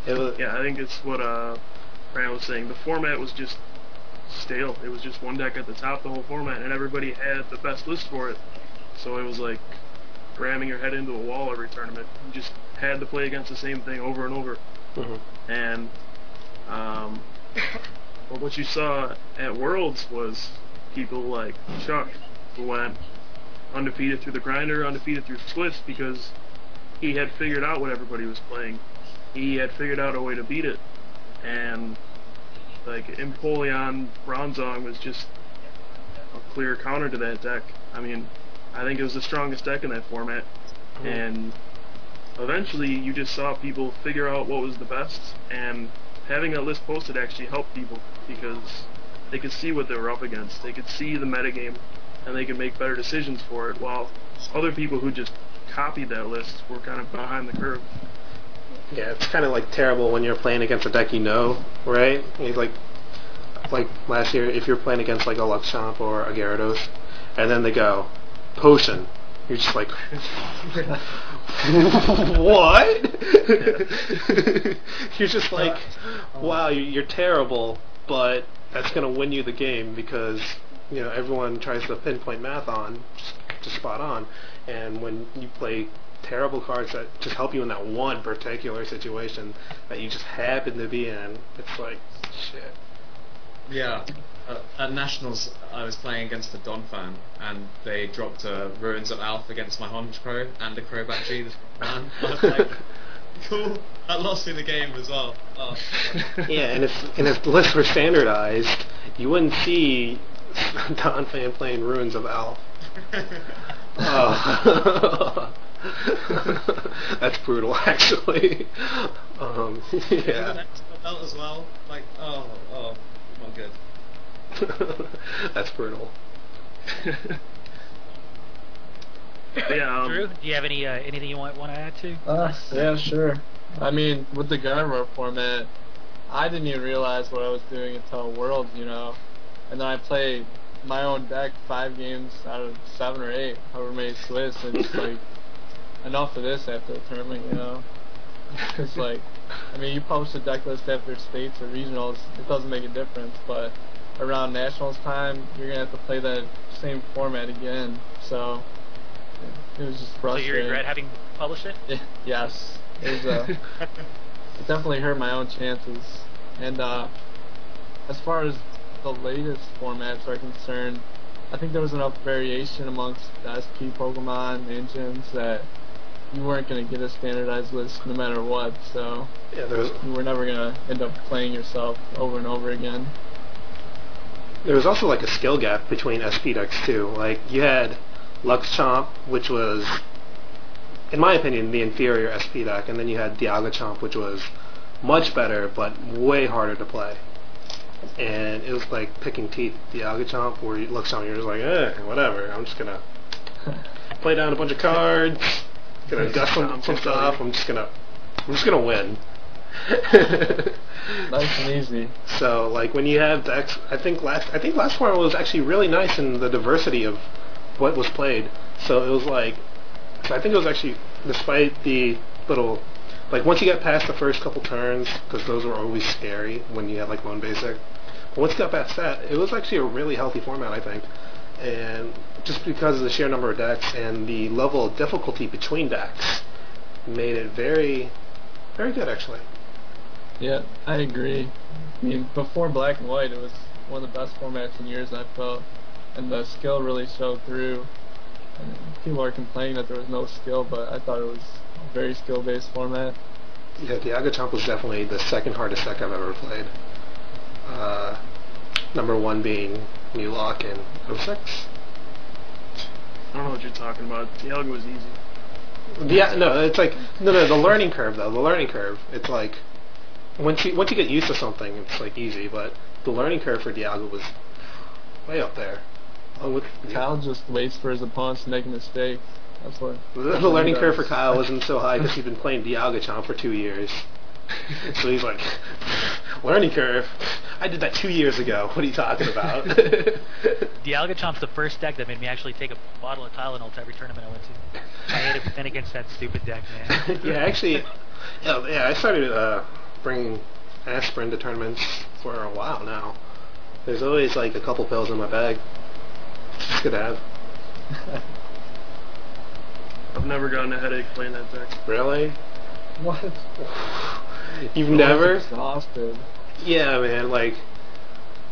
It was, Yeah, I think it's what Brand was saying. The format was just stale. It was just one deck at the top the whole format, and everybody had the best list for it. So it was like ramming your head into a wall every tournament. You just had to play against the same thing over and over. mhm. And um, but what you saw at Worlds was people like Chuck, who went undefeated through the grinder, undefeated through Swiss, because he had figured out what everybody was playing. He had figured out a way to beat it. And like Empoleon Bronzong was just a clear counter to that deck. I mean, I think it was the strongest deck in that format. And eventually you just saw people figure out what was the best, and having that list posted actually helped people because they could see what they were up against. They could see the metagame, and they could make better decisions for it, while other people who just copied that list were kind of behind the curve. Yeah, it's kind of like terrible when you're playing against a deck you know, right? Like last year, if you're playing against like a Luxchamp or a Gyarados, and then they go potion, you're just like, what? You're just like, wow, you're terrible, but that's gonna win you the game because everyone tries to pinpoint math on just spot on, and when you play terrible cards that just help you in that one particular situation that you just happen to be in, it's like shit. Yeah. At Nationals, I was playing against a Don fan, and they dropped Ruins of Alpha against my Honchkrow and a Crobat G. This man. I was like, cool. That lost me the game as well. Oh. Yeah, and if the lists were standardized, you wouldn't see Don fan playing Ruins of Alpha. Oh. That's brutal, actually. Yeah. Belt as well. Like, oh, not good. That's brutal. Yeah, Drew, do you have anything you want to add to? Yeah, sure. I mean, with the Gardevoir format, I didn't even realize what I was doing until Worlds, and then I played my own deck 5 games out of 7 or 8, however many Swiss, and it's like, enough of this after the tournament, Because, like, I mean, you publish a deck list after states or regionals, it doesn't make a difference, but around nationals time, you're going to have to play that same format again, so it was just So frustrating. you regret having published it? Yes. It was, it definitely hurt my own chances. And as far as the latest formats are concerned, I think there was enough variation amongst the SP Pokemon engines that you weren't going to get a standardized list no matter what, so Yeah, you were never going to end up playing yourself over and over again. there was also like a skill gap between SP decks too. Like you had Luxchamp, which was, in my opinion, the inferior SP deck, and then you had Dialga-Chomp, which was much better but way harder to play. And it was like picking teeth. Dialga-Chomp, where Luxchamp, you're just like, whatever. I'm just gonna play down a bunch of cards, gonna dust some stuff. I'm just gonna win. Nice and easy. So like when you have decks, I think last format was actually really nice in the diversity of what was played. So it was like, I think it was actually, despite the little, like once you get past the first couple turns, because those were always scary when you had like lone basic. But once you got past that, it was actually a really healthy format, I think. And just because of the sheer number of decks and the level of difficulty between decks, made it very, very good actually. Yeah, I agree. I mean, before Black and White, it was one of the best formats in years, I felt, and the skill really showed through. And people are complaining that there was no skill, but I thought it was a very skill-based format. Yeah, Dialga-Chomp was definitely the second hardest deck I've ever played. Number 1 being Mulock and 06. I don't know what you're talking about. Dialga was easy. Yeah, no, it's like the learning curve though. The learning curve, it's like once you get used to something, it's like easy. But the learning curve for Dialga was way up there. Kyle just waits for his opponents to make a mistake. That's what. The learning curve for Kyle wasn't so high because he'd been playing Dialga-Chomp for 2 years. So he's like, learning curve? I did that 2 years ago. What are you talking about? Dialga-Chomp's the first deck that made me actually take a bottle of Tylenol to every tournament I went to. I hated playing against that stupid deck, man. Yeah, actually, yeah, I started bringing aspirin to tournaments for a while now. There's always like a couple pills in my bag. It's good to have. I've never gotten a headache playing that deck. Really? What? You've I'm never? exhausted. Yeah, man. Like,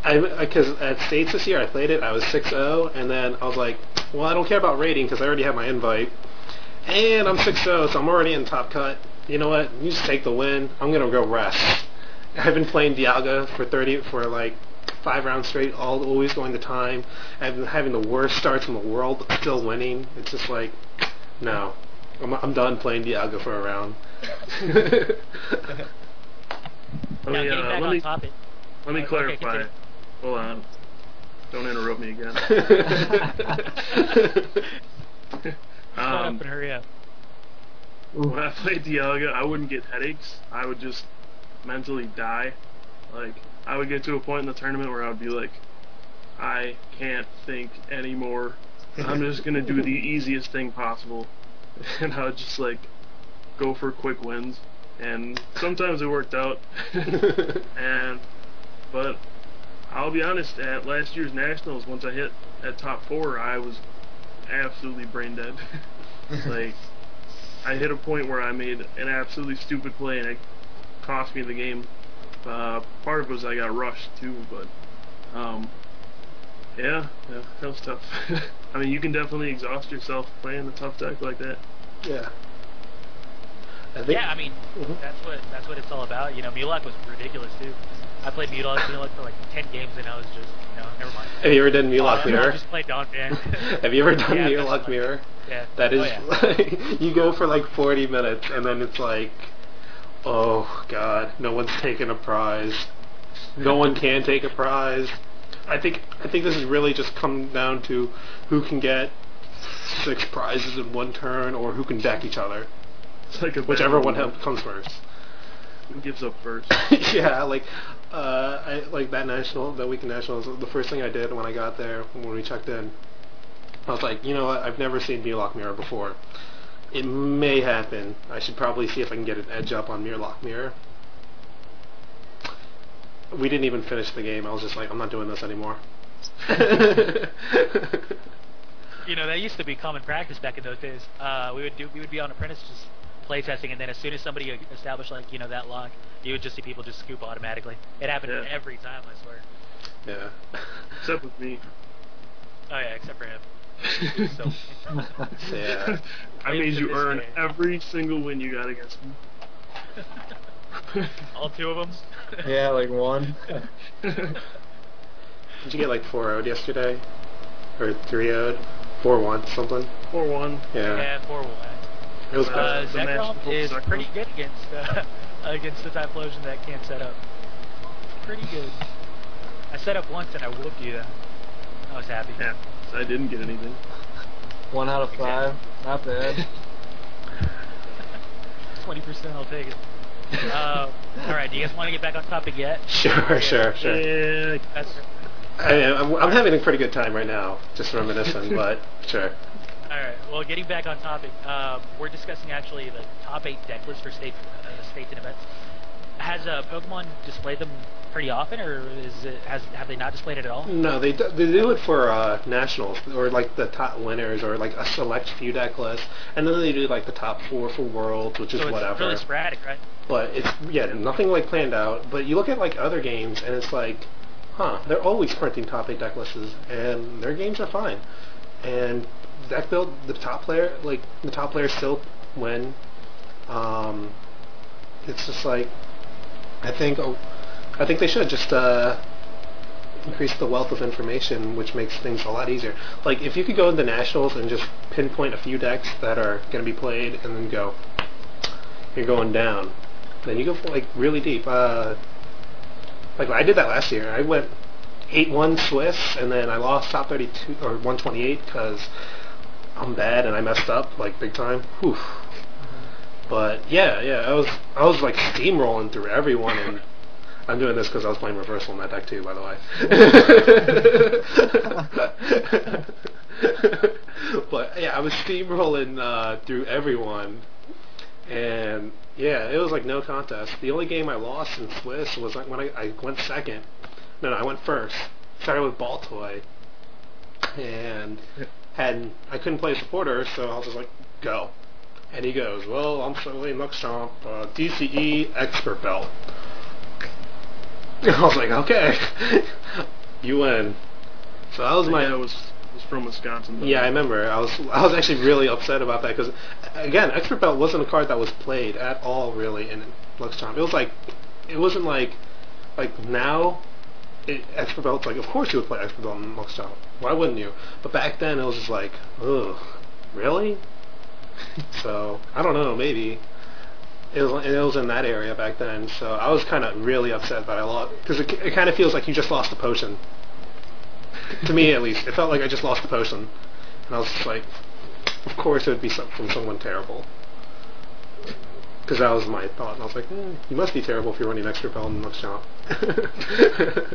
because at States this year I played it. I was 6-0, and then I was like, well, I don't care about rating because I already have my invite, and I'm 6-0, so I'm already in top cut. You know what? You just take the win. I'm gonna go rest. I've been playing Dialga for like 5 rounds straight, always going to time. I've been having the worst starts in the world, but still winning. It's just like, no, I'm done playing Dialga for a round. Now, getting back on topic. Let me Okay, clarify. continue. Hold on. Don't interrupt me again. Shut up and hurry up. When I played Dialga, I wouldn't get headaches. I would just mentally die. Like, I would get to a point in the tournament where I would be like, I can't think anymore. I'm just gonna do the easiest thing possible. And I would just like go for quick wins. And sometimes it worked out. But I'll be honest, at last year's Nationals, once I hit at top 4, I was absolutely brain dead. Like, I hit a point where I made an absolutely stupid play and it cost me the game. Part of it was I got rushed too, but yeah, that was tough. I mean, you can definitely exhaust yourself playing a tough deck like that. Yeah. Yeah, I mean, that's what it's all about. You know, Mulak was ridiculous too. I played Mulak for like 10 games and I was just, never mind. Have you ever done Mulak Mirror? I just played Don Fan. Have you ever done Yeah, Mulak Mirror? Yeah. That is, yeah. You go for like 40 minutes and then it's like, oh god, no one's taking a prize. No one can take a prize. I think this has really just come down to who can get 6 prizes in one turn or who can deck each other. It's like Whichever one comes first. Who gives up first? Yeah, like I like that weekend nationals. The first thing I did when I got there, when we checked in, I was like, you know what? I've never seen Mirlock Mirror before. It may happen. I should probably see if I can get an edge up on Mirlock Mirror. We didn't even finish the game. I was just like, I'm not doing this anymore. You know, that used to be common practice back in those days. We would be on Apprentice just playtesting, and then as soon as somebody established like that lock, you would just see people just scoop automatically. It happened every time, I swear. Yeah. Except with me. Oh yeah, except for him. So, Yeah. I made you earn every single win you got against me. all 2 of them. Yeah, like 1. Did you get like 4-0'd yesterday? Or 3-0'd? 4-1 something? 4-1. Yeah. 4-1. It was good. Zekrom is pretty good against the Typhlosion that can't set up. Pretty good. I set up once and I whooped you though. I was happy. Yeah, so I didn't get anything. 1 out of 5. Not bad. 20%, I'll take it. Alright, do you guys want to get back on topic yet? Sure. Yeah. I'm having a pretty good time right now, just reminiscing, but sure. Alright, well, getting back on topic, we're discussing actually the top 8 deck list for states and events. Has Pokemon displayed them pretty often, or have they not displayed it at all? No, they do it for nationals, or like the top winners, or like a select few deck list, and then they do like the top 4 for worlds, which is so it's whatever. really sporadic, right? But it's nothing like planned out. But you look at like other games, and it's like, they're always printing top 8 deck lists, and their games are fine. And deck build, the top players still win. It's just like, I think they should just increase the wealth of information, which makes things a lot easier. Like, if you could go into nationals and just pinpoint a few decks that are going to be played, and then go, you're going down, then you go like really deep. Like I did that last year. I went 8-1 Swiss, and then I lost top 32 or 128 because I'm bad and I messed up like big time. Whew. But yeah, I was like steamrolling through everyone, and I'm doing this because I was playing reversal in that deck too, by the way. But yeah, I was steamrolling through everyone, And yeah, it was like no contest. The only game I lost in Swiss was like when I went second. No, I went first. Started with Ball Toy, and I couldn't play supporter, so I was just like, go. And he goes, well, I'm Sully Muckchomp, DCE Expert Belt. I was like, okay, you win. So that was It was from Wisconsin. Yeah, I remember. I was actually really upset about that because, again, Expert Belt wasn't a card that was played at all really in Luxchamp. It wasn't like now. Expert Belt's like, of course you would play Expert Belt in Luxchamp. Why wouldn't you? But back then it was just like, ugh, really? So I don't know, maybe. It was in that area back then, so I was kind of really upset that I lost because it kind of feels like you just lost a potion. To me, at least, it felt like I just lost the potion, and I was just like, of course it would be from someone terrible, because that was my thought, and I was like, you must be terrible if you're running Expert Belt in Luxchamp.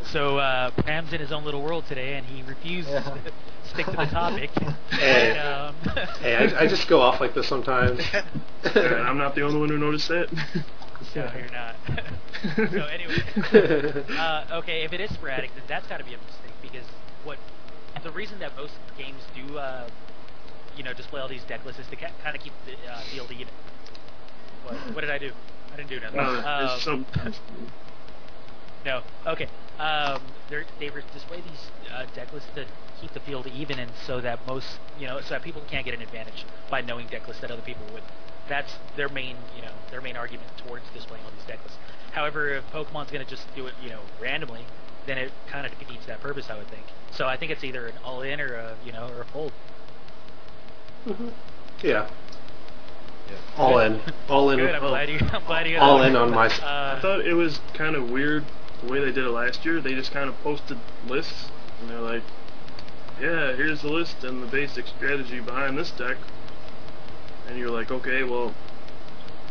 So Pam's in his own little world today, and he refuses to stick to the topic. Hey, And, hey, I just go off like this sometimes. Yeah, I'm not the only one who noticed that. No, you're not. So anyway, okay, if it is sporadic, then that's got to be a mistake because the reason that most games do, display all these deck lists is to kind of keep the field even. What did I do? I didn't do nothing. There's some. No. Okay. They display these deck lists to keep the field even, and so that so that people can't get an advantage by knowing deck lists that other people would. That's their main argument towards displaying all these deck lists. However, if Pokemon's going to just do it, randomly, then it kind of defeats that purpose, I would think. So I think it's either an all-in or a fold. Mm-hmm. Yeah. All in. Good. I'm glad you. All in on my. I thought it was kind of weird the way they did it last year. They just kind of posted lists, and they're like, "Yeah, here's the list and the basic strategy behind this deck." And you're like, "Okay, well,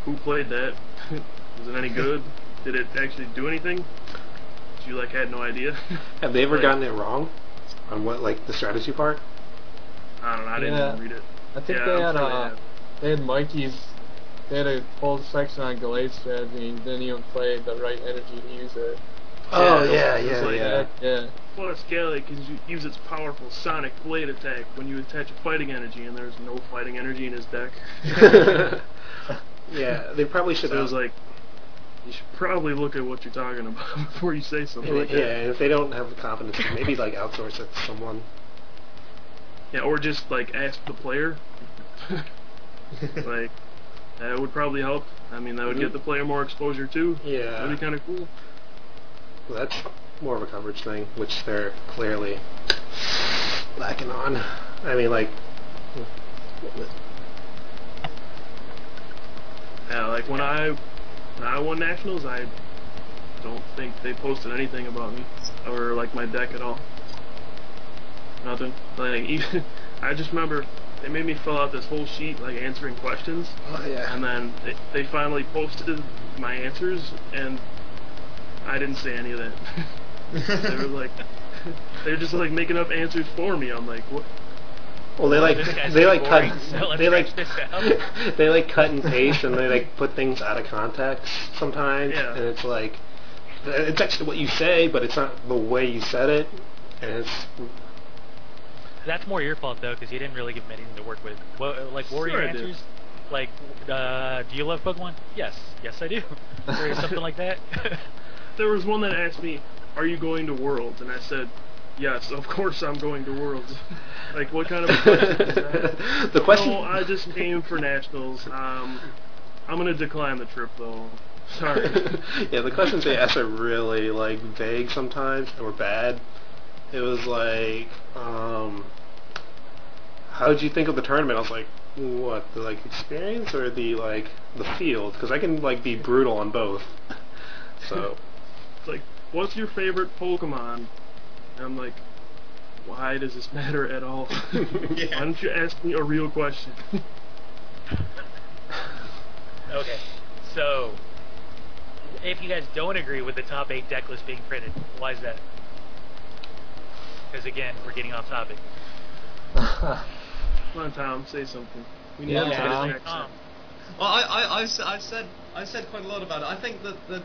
who played that? Was it any good? Did it actually do anything?" You had no idea. Have they ever gotten it wrong on what the strategy part? I don't know. I didn't even read it. I think they had Mikey's. They had a whole section on Gallade strategy and didn't even play the right energy to use it. Oh yeah. Yeah. Plus, Gallade can use its powerful Sonic Blade attack when you attach a fighting energy, and there's no fighting energy in his deck. Yeah, they probably should. So it was like, you should probably look at what you're talking about before you say something like that. Yeah, and if they don't have the confidence, maybe outsource it to someone. Yeah, or just ask the player. That would probably help. I mean, that would get the player more exposure too. Yeah. That'd be kind of cool. Well, that's more of a coverage thing, which they're clearly lacking on. I mean, yeah, when I won nationals, I don't think they posted anything about me or my deck at all. Nothing. Even I just remember they made me fill out this whole sheet answering questions. Oh yeah. And then they finally posted my answers, and I didn't say any of that. They're just making up answers for me. I'm like, what? Well, they cut they cut and paste, and they put things out of context sometimes, Yeah. and it's it's actually what you say, but it's not the way you said it, and it's. That's more your fault though, because you didn't really give them anything to work with. What were your answers? Do you love Pokemon? Yes, I do. Or something like that. There was one that asked me, "Are you going to Worlds?" And I said, "Yes, of course I'm going to Worlds." What kind of a question is that? The question. No, I just came for nationals. I'm gonna decline the trip though. Sorry. Yeah, the questions they ask are really vague sometimes, or bad. It was how did you think of the tournament? I was like, what, the experience or the field? Because I can be brutal on both. So. It's what's your favorite Pokemon? And I'm like, why does this matter at all? Yeah. Why don't you ask me a real question? Okay, so if you guys don't agree with the top 8 deck list being printed, why is that? Because again, we're getting off topic. Come on, Tom, say something. We need Yeah, to get Tom. his accent. Well, I've said quite a lot about it. I think that